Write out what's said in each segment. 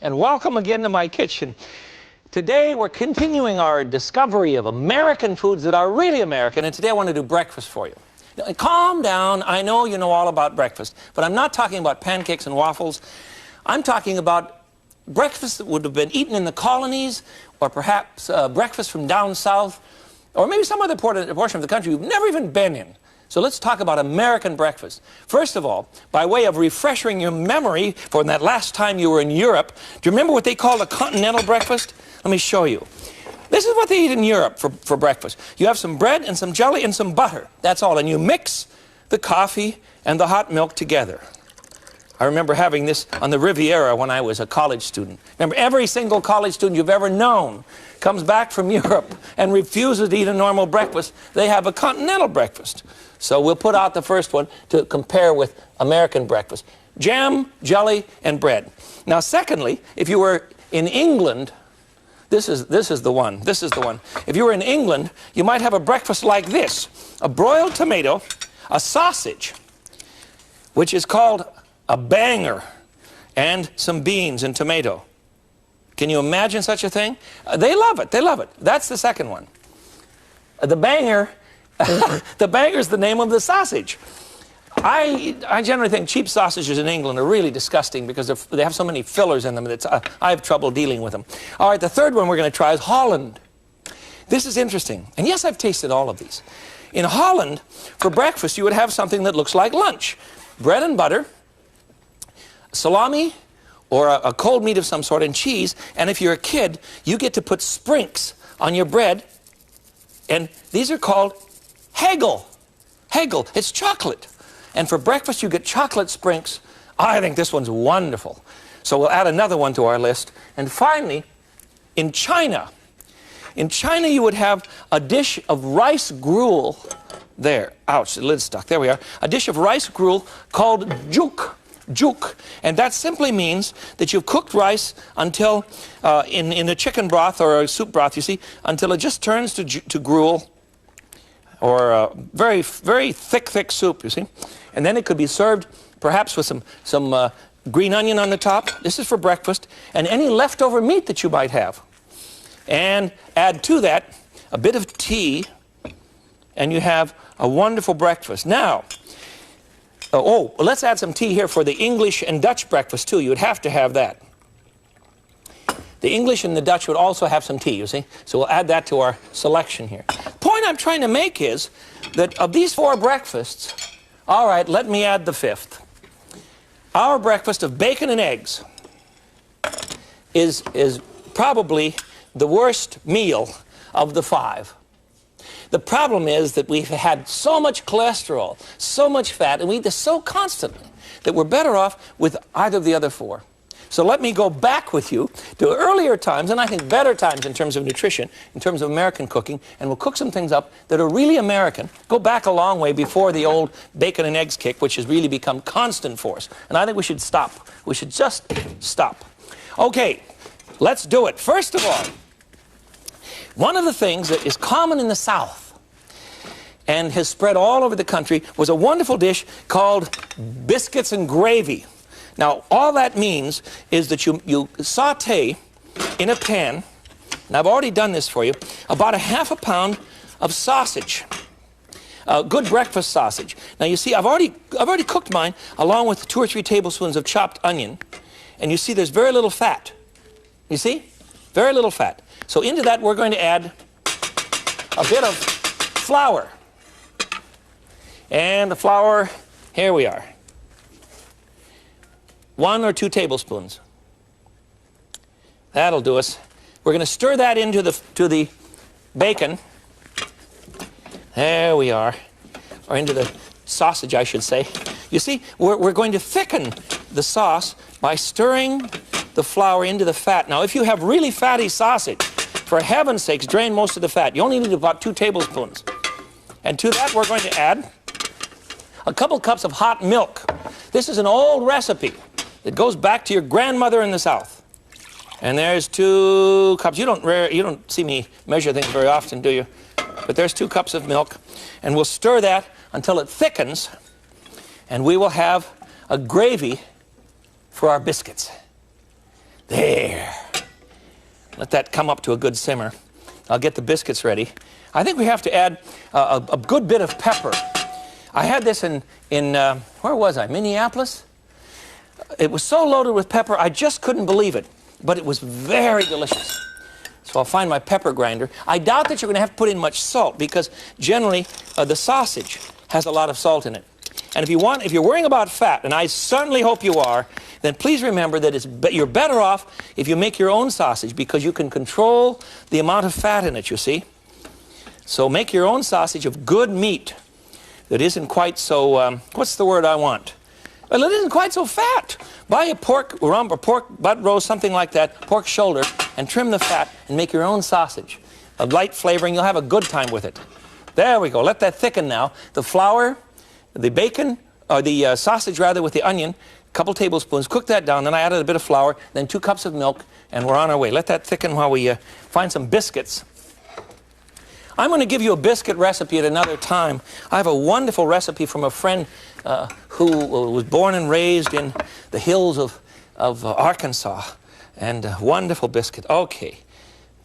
and welcome again to my kitchen. Today we're continuing our discovery of American foods that are really American, and today I want to do breakfast for you. Now, calm down. I know you know all about breakfast, but I'm not talking about pancakes and waffles. I'm talking about breakfast that would have been eaten in the colonies, or perhaps breakfast from down south, or maybe some other portion of the country you've never even been in. So let's talk about American breakfast. First of all, by way of refreshing your memory from that last time you were in Europe, do you remember what they called a continental breakfast? Let me show you. This is what they eat in Europe for breakfast. You have some bread and some jelly and some butter. That's all. And you mix the coffee and the hot milk together. I remember having this on the Riviera when I was a college student. Remember, every single college student you've ever known comes back from Europe and refuses to eat a normal breakfast. They have a continental breakfast. So we'll put out the first one to compare with American breakfast. Jam, jelly, and bread. Now, secondly, if you were in England, this is the one. This is the one. If you were in England, you might have a breakfast like this. A broiled tomato, a sausage, which is called a banger, and some beans and tomato. Can you imagine such a thing? They love it. They love it. That's the second one. The banger, the banger is the name of the sausage. I generally think cheap sausages in England are really disgusting because they have so many fillers in them that I have trouble dealing with them. All right, the third one we're going to try is Holland. This is interesting. And yes, I've tasted all of these. In Holland, for breakfast, you would have something that looks like lunch. Bread and butter, salami, or a cold meat of some sort, and cheese. And if you're a kid, you get to put sprinks on your bread. And these are called hagel. Hagel. It's chocolate. And for breakfast, you get chocolate sprinks. I think this one's wonderful. So we'll add another one to our list. And finally, in China you would have a dish of rice gruel. There. Ouch, the lid's stuck. There we are. A dish of rice gruel called juk. Juk. And that simply means that you've cooked rice until, in a chicken broth or a soup broth, you see, until it just turns to gruel, or a very, very thick soup, you see. And then it could be served perhaps with some green onion on the top. This is for breakfast. And any leftover meat that you might have. And add to that a bit of tea, and you have a wonderful breakfast. Now, let's add some tea here for the English and Dutch breakfast, too. You would have to have that. The English and the Dutch would also have some tea, you see. So we'll add that to our selection here. The point I'm trying to make is that of these four breakfasts, all right, let me add the fifth. Our breakfast of bacon and eggs is probably the worst meal of the five. The problem is that we've had so much cholesterol, so much fat, and we eat this so constantly that we're better off with either of the other four. So let me go back with you to earlier times, and I think better times in terms of nutrition, in terms of American cooking, and we'll cook some things up that are really American. Go back a long way before the old bacon and eggs kick, which has really become constant for us. And I think we should stop. We should just stop. Okay, let's do it. First of all, one of the things that is common in the South and has spread all over the country was a wonderful dish called biscuits and gravy. Now, all that means is that you saute in a pan, and I've already done this for you, about a ½ pound of sausage, good breakfast sausage. Now, you see, I've already cooked mine along with 2 or 3 tablespoons of chopped onion, and you see there's very little fat. You see? Very little fat. So into that, we're going to add a bit of flour. And the flour, here we are. 1 or 2 tablespoons. That'll do us. We're going to stir that into the bacon. There we are. Or into the sausage, I should say. You see, we're going to thicken the sauce by stirring the flour into the fat. Now, if you have really fatty sausage, for heaven's sakes, drain most of the fat. You only need about 2 tablespoons. And to that, we're going to add a couple cups of hot milk. This is an old recipe that goes back to your grandmother in the South. And there's 2 cups. You don't see me measure things very often, do you? But there's 2 cups of milk. And we'll stir that until it thickens. And we will have a gravy for our biscuits. There. Let that come up to a good simmer. I'll get the biscuits ready. I think we have to add a good bit of pepper. I had this in where was I? Minneapolis? It was so loaded with pepper, I just couldn't believe it. But it was very delicious. So I'll find my pepper grinder. I doubt that you're going to have to put in much salt because generally the sausage has a lot of salt in it. And if you're worrying about fat, and I certainly hope you are, then please remember that you're better off if you make your own sausage because you can control the amount of fat in it, you see. So make your own sausage of good meat that isn't quite so, what's the word I want? Well, it isn't quite so fat. Buy a pork rump or pork butt roast, something like that, pork shoulder, and trim the fat and make your own sausage. A light flavoring, you'll have a good time with it. There we go. Let that thicken now. The flour, the bacon, or the sausage rather with the onion, a couple tablespoons, cook that down. Then I added a bit of flour, then 2 cups of milk, and we're on our way. Let that thicken while we find some biscuits. I'm going to give you a biscuit recipe at another time. I have a wonderful recipe from a friend who was born and raised in the hills of Arkansas. And a wonderful biscuit. Okay,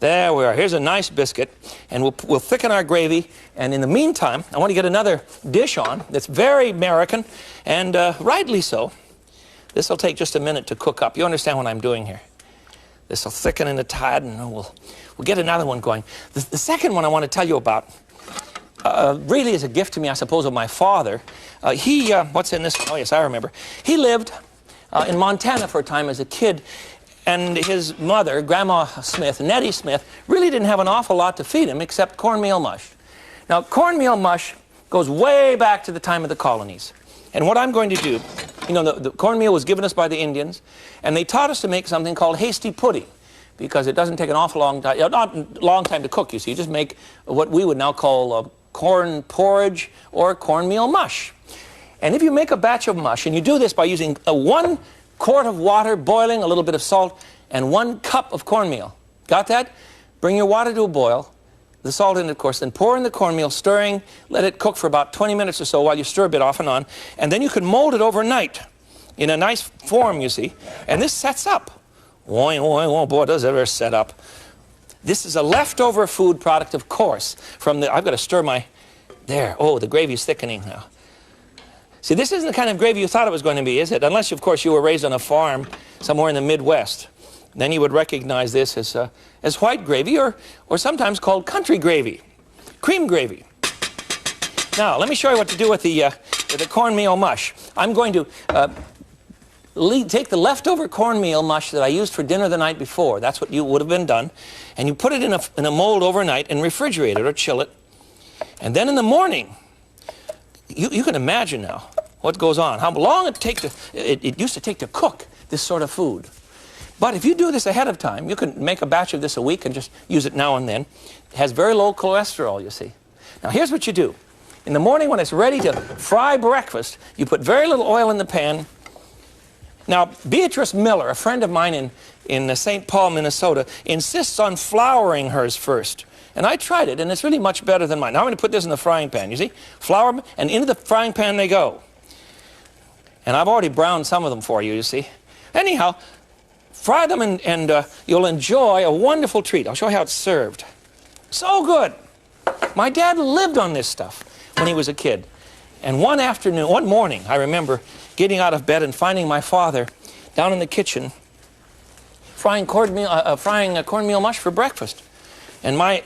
there we are. Here's a nice biscuit. And we'll thicken our gravy. And in the meantime, I want to get another dish on that's very American, and rightly so. This will take just a minute to cook up. You understand what I'm doing here. This will thicken in a tad, and we'll get another one going. The second one I want to tell you about really is a gift to me, I suppose, of my father. What's in this? Oh, yes, I remember. He lived in Montana for a time as a kid, and his mother, Grandma Smith, Nettie Smith, really didn't have an awful lot to feed him except cornmeal mush. Now, cornmeal mush goes way back to the time of the colonies. And what I'm going to do, you know, the cornmeal was given us by the Indians, and they taught us to make something called hasty pudding, because it doesn't take an awful long time, not a long time to cook, you see. You just make what we would now call corn porridge or cornmeal mush. And if you make a batch of mush, and you do this by using 1 quart of water, boiling, a little bit of salt, and 1 cup of cornmeal. Got that? Bring your water to a boil, the salt in it, of course, then pour in the cornmeal, stirring, let it cook for about 20 minutes or so while you stir a bit off and on, and then you can mold it overnight in a nice form, you see, and this sets up. Oh, boy, does it ever set up. This is a leftover food product, of course, from I've got to stir there. Oh, the gravy's thickening now. See, this isn't the kind of gravy you thought it was going to be, is it? Unless, of course, you were raised on a farm somewhere in the Midwest. Then you would recognize this as white gravy, or sometimes called country gravy, cream gravy. Now, let me show you what to do with the cornmeal mush. I'm going to take the leftover cornmeal mush that I used for dinner the night before. That's what you would have been done. And you put it in a mold overnight and refrigerate it or chill it. And then in the morning, you can imagine now what goes on, how long it used to take to cook this sort of food. But if you do this ahead of time, you can make a batch of this a week and just use it now and then. It has very low cholesterol, you see. Now here's what you do. In the morning when it's ready to fry breakfast, you put very little oil in the pan. Now, Beatrice Miller, a friend of mine in St. Paul, Minnesota, insists on flouring hers first. And I tried it, and it's really much better than mine. Now I'm going to put this in the frying pan, you see? Flour them, and into the frying pan they go. And I've already browned some of them for you, you see? Anyhow, fry them, and you'll enjoy a wonderful treat. I'll show you how it's served. So good. My dad lived on this stuff when he was a kid. And one morning, I remember getting out of bed and finding my father down in the kitchen frying cornmeal mush for breakfast. And my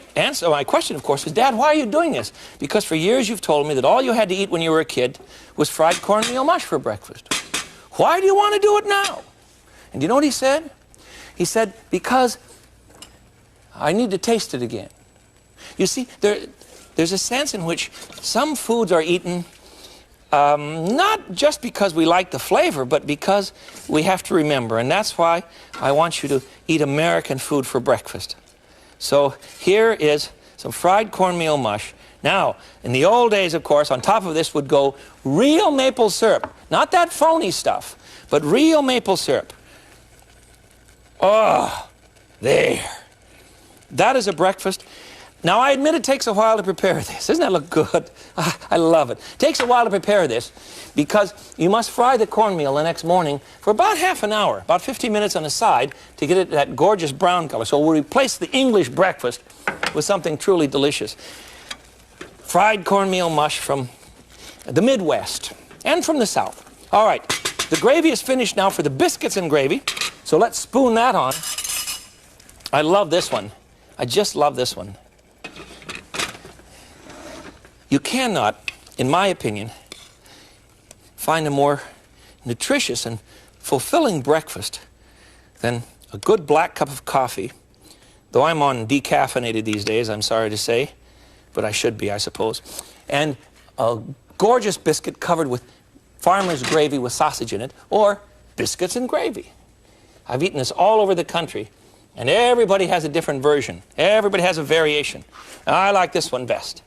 question, of course, was, Dad, why are you doing this? Because for years you've told me that all you had to eat when you were a kid was fried cornmeal mush for breakfast. Why do you want to do it now? And do you know what he said? He said, because I need to taste it again. You see, there's a sense in which some foods are eaten not just because we like the flavor, but because we have to remember. And that's why I want you to eat American food for breakfast. So here is some fried cornmeal mush. Now, in the old days, of course, on top of this would go real maple syrup. Not that phony stuff, but real maple syrup. Oh, there. That is a breakfast. Now, I admit it takes a while to prepare this. Doesn't that look good? I love it. It takes a while to prepare this because you must fry the cornmeal the next morning for about half an hour, about 15 minutes on the side to get it that gorgeous brown color. So we'll replace the English breakfast with something truly delicious. Fried cornmeal mush from the Midwest and from the South. All right, the gravy is finished now for the biscuits and gravy. So let's spoon that on. I love this one. I just love this one. You cannot, in my opinion, find a more nutritious and fulfilling breakfast than a good black cup of coffee. Though I'm on decaffeinated these days, I'm sorry to say, but I should be, I suppose. And a gorgeous biscuit covered with farmer's gravy with sausage in it, or biscuits and gravy. I've eaten this all over the country, and everybody has a different version. Everybody has a variation. I like this one best.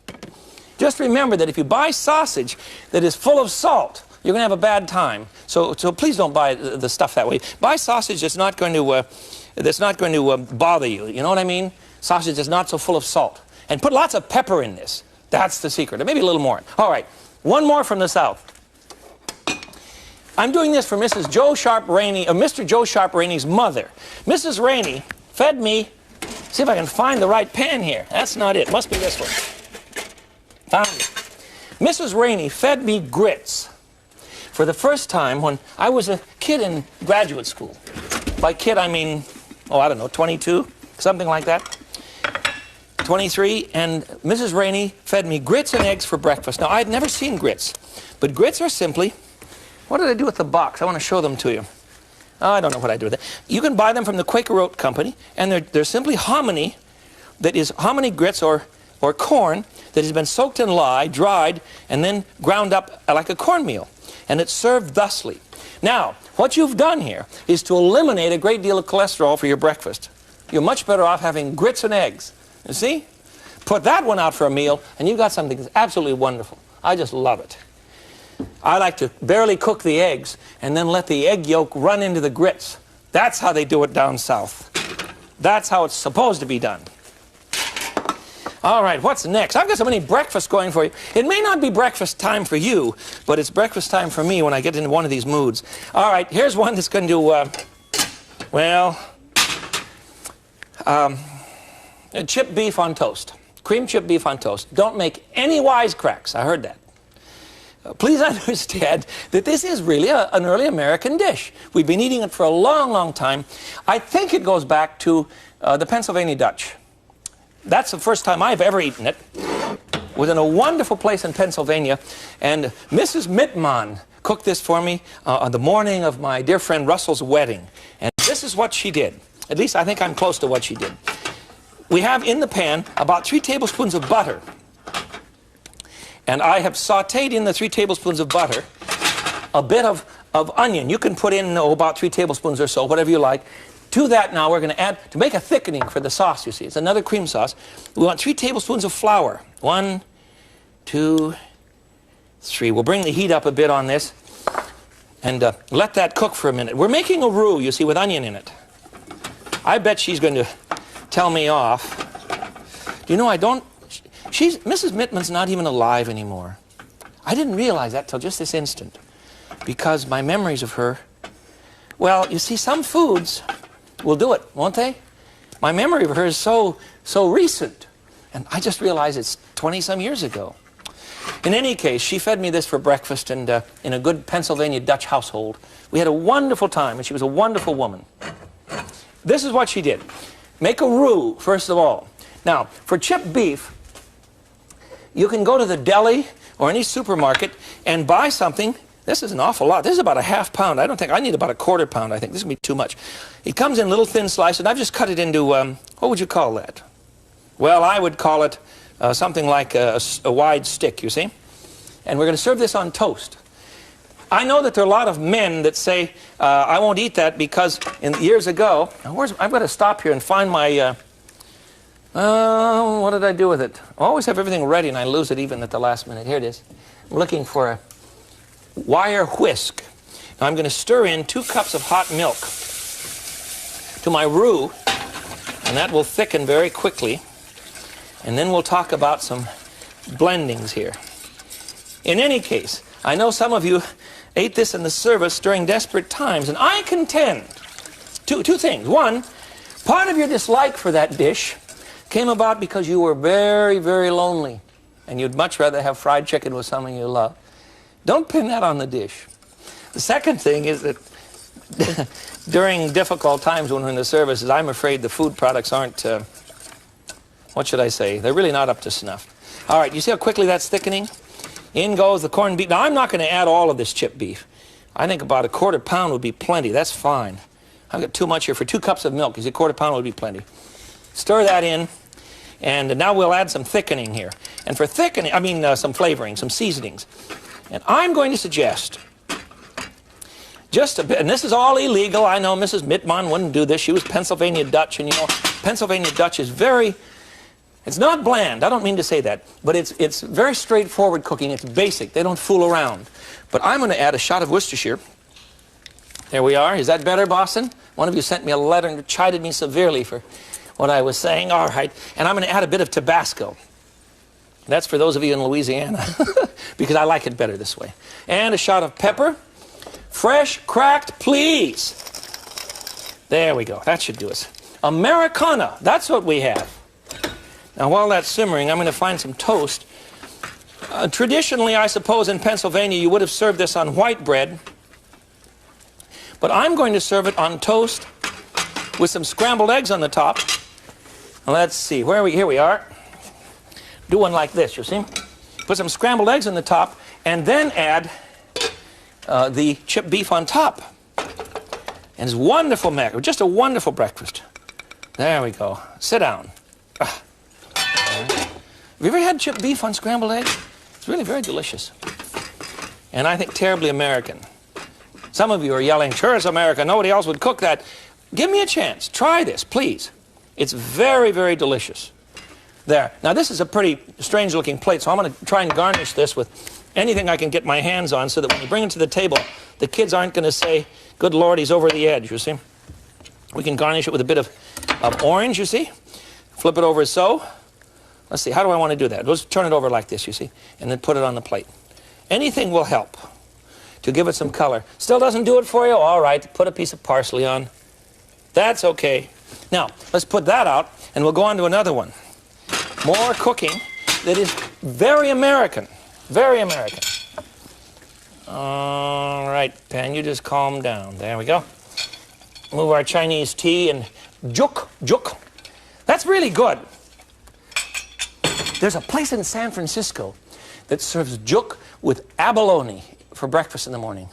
Just remember that if you buy sausage that is full of salt, you're going to have a bad time. So please don't buy the stuff that way. Buy sausage that's not going to bother you. You know what I mean? Sausage that's not so full of salt. And put lots of pepper in this. That's the secret. Or maybe a little more. All right. One more from the South. I'm doing this for Mrs. Joe Sharp Rainey, or Mr. Joe Sharp Rainey's mother. Mrs. Rainey fed me, see if I can find the right pan here. That's not it. Must be this one. Found it. Mrs. Rainey fed me grits for the first time when I was a kid in graduate school. By kid, I mean, oh, I don't know, 22, something like that. 23, and Mrs. Rainey fed me grits and eggs for breakfast. Now, I'd never seen grits, but grits are simply, what did I do with the box? I want to show them to you. Oh, I don't know what I do with it. You can buy them from the Quaker Oat Company, and they're simply hominy, that is hominy grits or corn that has been soaked in lye, dried, and then ground up like a cornmeal. And it's served thusly. Now, what you've done here is to eliminate a great deal of cholesterol for your breakfast. You're much better off having grits and eggs. You see? Put that one out for a meal, and you've got something that's absolutely wonderful. I just love it. I like to barely cook the eggs and then let the egg yolk run into the grits. That's how they do it down south. That's how it's supposed to be done. All right, what's next? I've got so many breakfasts going for you. It may not be breakfast time for you, but it's breakfast time for me when I get into one of these moods. All right, here's one that's going to do, chipped beef on toast. Cream chipped beef on toast. Don't make any wisecracks. I heard that. Please understand that this is really an early American dish. We've been eating it for a long, long time. I think it goes back to the Pennsylvania Dutch. That's the first time I've ever eaten it. It was in a wonderful place in Pennsylvania, and Mrs. Mittman cooked this for me on the morning of my dear friend Russell's wedding. And this is what she did. At least I think I'm close to what she did. We have in the pan about 3 tablespoons of butter. And I have sauteed in the 3 tablespoons of butter a bit of onion. You can put in about 3 tablespoons or so, whatever you like. To that now we're going to add, to make a thickening for the sauce, you see. It's another cream sauce. We want 3 tablespoons of flour. 1, 2, 3. We'll bring the heat up a bit on this and let that cook for a minute. We're making a roux, you see, with onion in it. I bet she's going to tell me off. You know, Mrs. Mittman's not even alive anymore. I didn't realize that till just this instant, because my memories of her, well, you see, some foods will do it, won't they? My memory of her is so recent, and I just realized it's 20-some years ago. In any case, she fed me this for breakfast, and in a good Pennsylvania Dutch household. We had a wonderful time, and she was a wonderful woman. This is what she did. Make a roux, first of all. Now, for chipped beef, you can go to the deli or any supermarket and buy something. This is an awful lot. This is about a ½ pound. I don't think I need about a ¼ pound. I think this is going to be too much. It comes in little thin slices, and I've just cut it into, what would you call that? Well, I would call it something like a wide stick, you see. And we're going to serve this on toast. I know that there are a lot of men that say, I won't eat that because years ago, I've got to stop here and find my, what did I do with it? I always have everything ready and I lose it even at the last minute. Here it is. I'm looking for a wire whisk. Now I'm going to stir in 2 cups of hot milk to my roux, and that will thicken very quickly. And then we'll talk about some blendings here. In any case, I know some of you ate this in the service during desperate times, and I contend two things. One, part of your dislike for that dish came about because you were very, very lonely, and you'd much rather have fried chicken with someone you love. Don't pin that on the dish. The second thing is that during difficult times when we're in the services, I'm afraid the food products aren't, what should I say? They're really not up to snuff. All right, you see how quickly that's thickening? In goes the corned beef. Now, I'm not going to add all of this chipped beef. I think about a quarter pound would be plenty. That's fine. I've got too much here. For 2 cups of milk, you see, a quarter pound would be plenty. Stir that in, and now we'll add some thickening here. And for thickening, I mean some flavoring, some seasonings. And I'm going to suggest just a bit, and this is all illegal. I know Mrs. Mittman wouldn't do this. She was Pennsylvania Dutch, and you know, Pennsylvania Dutch is very, it's not bland. I don't mean to say that, but it's very straightforward cooking. It's basic. They don't fool around. But I'm going to add a shot of Worcestershire. There we are. Is that better, Boston? One of you sent me a letter and chided me severely for what I was saying. All right. And I'm going to add a bit of Tabasco. That's for those of you in Louisiana, because I like it better this way. And a shot of pepper. Fresh, cracked, please. There we go. That should do us. Americana. That's what we have. Now, while that's simmering, I'm going to find some toast. Traditionally, I suppose, in Pennsylvania, you would have served this on white bread. But I'm going to serve it on toast with some scrambled eggs on the top. Now, let's see. Here we are. Do one like this, you see. Put some scrambled eggs on the top, and then add the chipped beef on top. And it's wonderful, just a wonderful breakfast. There we go. Sit down. Have you ever had chipped beef on scrambled eggs? It's really very delicious. And I think terribly American. Some of you are yelling, sure it's American, nobody else would cook that. Give me a chance. Try this, please. It's very, very delicious. There. Now, this is a pretty strange-looking plate, so I'm going to try and garnish this with anything I can get my hands on so that when you bring it to the table, the kids aren't going to say, good Lord, he's over the edge, you see. We can garnish it with a bit of orange, you see. Flip it over so. Let's see, how do I want to do that? Let's turn it over like this, you see, and then put it on the plate. Anything will help to give it some color. Still doesn't do it for you? All right, put a piece of parsley on. That's okay. Now, let's put that out, and we'll go on to another one. More cooking that is very American. Very American. All right, Pan, you just calm down. There we go. Move our Chinese tea and juk. That's really good. There's a place in San Francisco that serves juk with abalone for breakfast in the morning.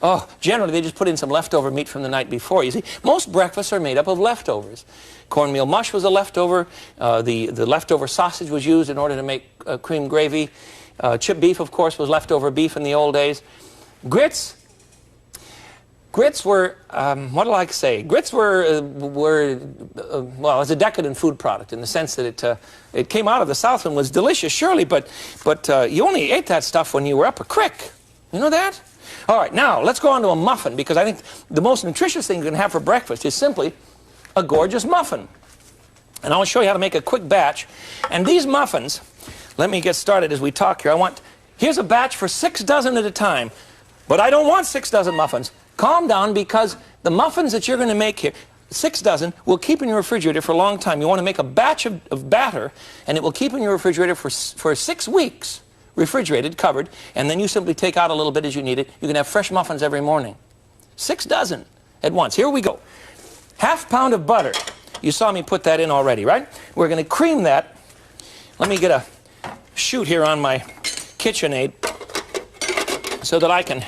Oh, generally they just put in some leftover meat from the night before. You see, most breakfasts are made up of leftovers. Cornmeal mush was a leftover. The leftover sausage was used in order to make cream gravy. Chipped beef, of course, was leftover beef in the old days. Grits were, what do I say? Grits were well, it's a decadent food product in the sense that it came out of the South and was delicious, surely, but you only ate that stuff when you were up a creek. You know that? All right, now let's go on to a muffin, because I think the most nutritious thing you can have for breakfast is simply a gorgeous muffin. And I'll show you how to make a quick batch. And these muffins, let me get started as we talk here. Here's a batch for 6 dozen at a time, but I don't want 6 dozen muffins. Calm down, because the muffins that you're going to make here, 6 dozen, will keep in your refrigerator for a long time. You want to make a batch of batter, and it will keep in your refrigerator for 6 weeks. Refrigerated, covered, and then you simply take out a little bit as you need it. You can have fresh muffins every morning. 6 dozen at once. Here we go. ½ pound of butter. You saw me put that in already, right? We're going to cream that. Let me get a chute here on my KitchenAid so that I can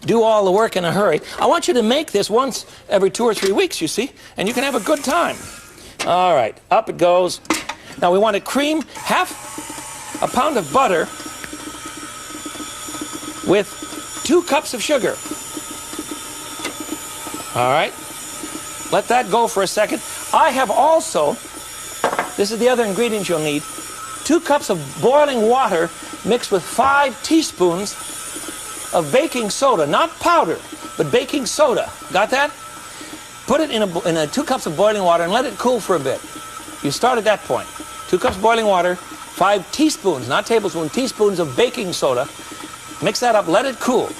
do all the work in a hurry. I want you to make this once every 2 or 3 weeks, you see, and you can have a good time. All right, up it goes. Now we want to cream ½ a pound of butter with 2 cups of sugar. All right. Let that go for a second. I have also, this is the other ingredient you'll need, 2 cups of boiling water mixed with 5 teaspoons of baking soda. Not powder, but baking soda. Got that? Put it in 2 cups of boiling water and let it cool for a bit. You start at that point. 2 cups boiling water, 5 teaspoons, not tablespoons, teaspoons of baking soda. Mix that up, let it cool.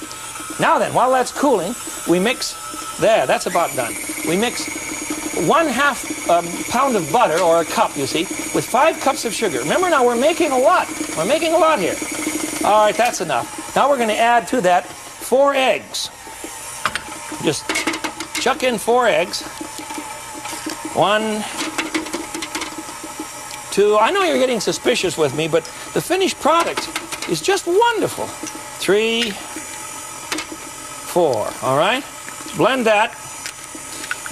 Now then, while that's cooling, we mix, there, that's about done. We mix 1/2 pound of butter, or a cup, you see, with 5 cups of sugar. Remember now, we're making a lot. We're making a lot here. All right, that's enough. Now we're going to add to that 4 eggs. Just chuck in 4 eggs. 1, 2, I know you're getting suspicious with me, but the finished product is just wonderful. 3, 4, all right? Blend that.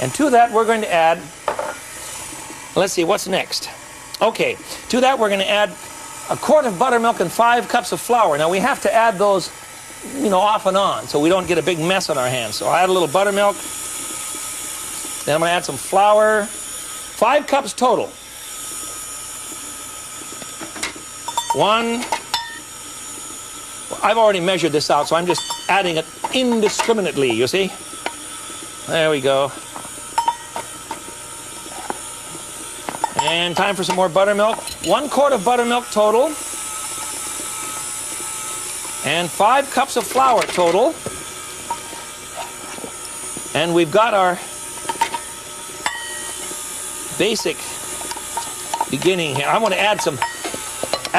And to that, we're going to add, let's see, what's next? Okay, to that, we're going to add 1 quart of buttermilk and 5 cups of flour. Now, we have to add those, you know, off and on, so we don't get a big mess on our hands. So I'll add a little buttermilk. Then I'm going to add some flour. 5 cups total. 1. I've already measured this out, so I'm just adding it indiscriminately, you see? There we go. And time for some more buttermilk. 1 quart of buttermilk total. And 5 cups of flour total. And we've got our basic beginning here. I want to add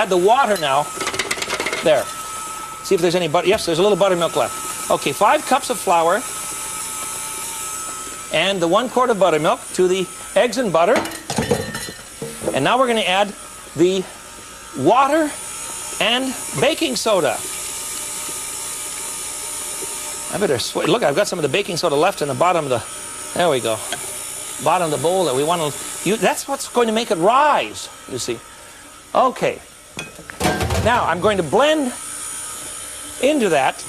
the water now. There. See if there's any butter. Yes, there's a little buttermilk left. Okay, 5 cups of flour. And the 1 quart of buttermilk to the eggs and butter. And now we're going to add the water and baking soda. I better look, I've got some of the baking soda left in the bottom of the, there we go, bottom of the bowl that we want to, that's what's going to make it rise, you see. Okay. Now I'm going to blend into that.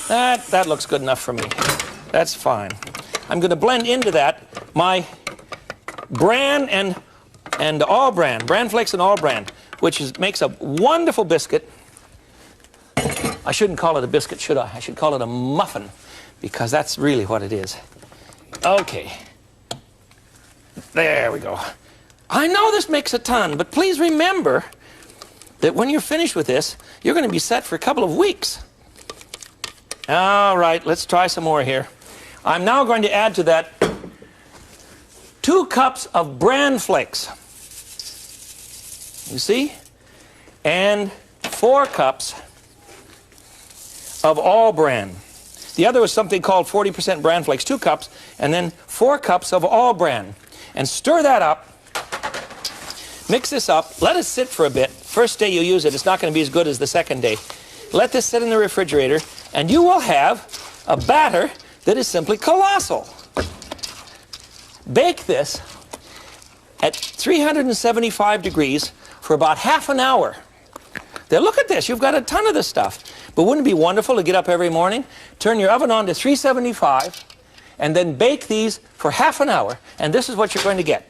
That looks good enough for me. That's fine. I'm going to blend into that my bran and all bran flakes and all bran, which makes a wonderful biscuit. I shouldn't call it a biscuit, should I? I should call it a muffin, because that's really what it is. Okay. There we go. I know this makes a ton, but please remember that when you're finished with this, you're going to be set for a couple of weeks. All right, let's try some more here. I'm now going to add to that 2 cups of bran flakes. You see? And 4 cups of all bran. The other was something called 40% bran flakes, 2 cups, and then 4 cups of all bran. And stir that up. Mix this up. Let it sit for a bit. First day you use it, it's not going to be as good as the second day. Let this sit in the refrigerator, and you will have a batter that is simply colossal. Bake this at 375 degrees for about half an hour. Then look at this, you've got a ton of this stuff. But wouldn't it be wonderful to get up every morning, turn your oven on to 375, and then bake these for half an hour, and this is what you're going to get.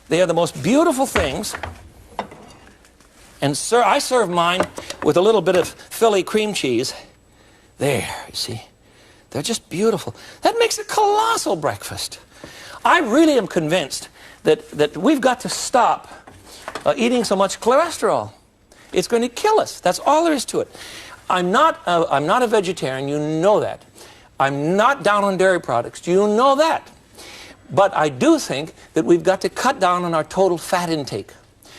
They are the most beautiful things. And I serve mine with a little bit of Philly cream cheese. There, you see. They're just beautiful. That makes a colossal breakfast. I really am convinced that we've got to stop eating so much cholesterol. It's going to kill us. That's all there is to it. I'm not a vegetarian. You know that. I'm not down on dairy products. You know that. But I do think that we've got to cut down on our total fat intake.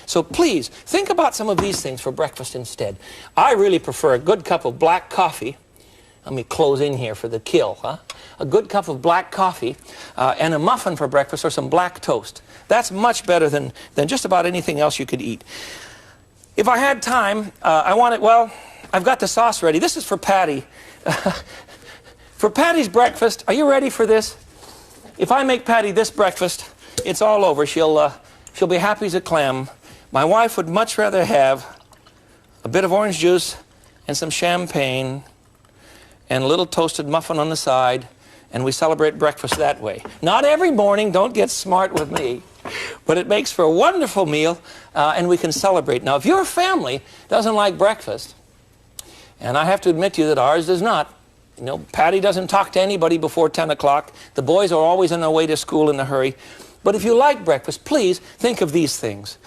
So please, think about some of these things for breakfast instead. I really prefer a good cup of black coffee. Let me close in here for the kill, huh? A good cup of black coffee and a muffin for breakfast or some black toast. That's much better than just about anything else you could eat. If I had time, I want it, well, I've got the sauce ready. This is for Patty. For Patty's breakfast, are you ready for this? If I make Patty this breakfast, it's all over. She'll be happy as a clam. My wife would much rather have a bit of orange juice and some champagne and a little toasted muffin on the side, and we celebrate breakfast that way. Not every morning, don't get smart with me, but it makes for a wonderful meal, and we can celebrate. Now, if your family doesn't like breakfast, and I have to admit to you that ours does not, you know, Patty doesn't talk to anybody before 10 o'clock. The boys are always on their way to school in a hurry. But if you like breakfast, please think of these things.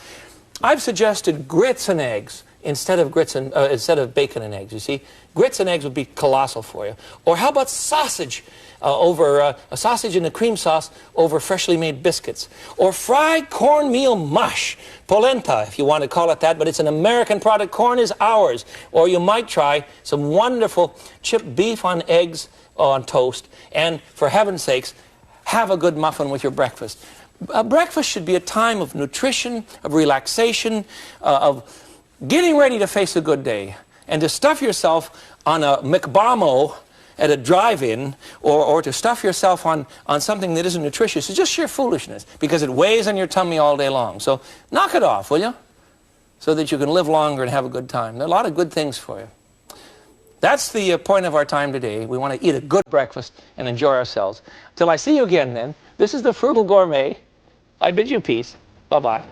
I've suggested grits and eggs instead of bacon and eggs. You see, grits and eggs would be colossal for you. Or how about sausage a sausage in a cream sauce over freshly made biscuits? Or fried cornmeal mush, polenta, if you want to call it that, but it's an American product. Corn is ours. Or you might try some wonderful chipped beef on eggs on toast. And for heaven's sakes, have a good muffin with your breakfast. Breakfast should be a time of nutrition, of relaxation, of getting ready to face a good day. And to stuff yourself on a McBomo at a drive-in, or to stuff yourself on something that isn't nutritious is just sheer foolishness, because it weighs on your tummy all day long. So knock it off, will you? So that you can live longer and have a good time. There are a lot of good things for you. That's the point of our time today. We want to eat a good breakfast and enjoy ourselves. Till I see you again then, this is the Frugal Gourmet. I bid you peace. Bye-bye.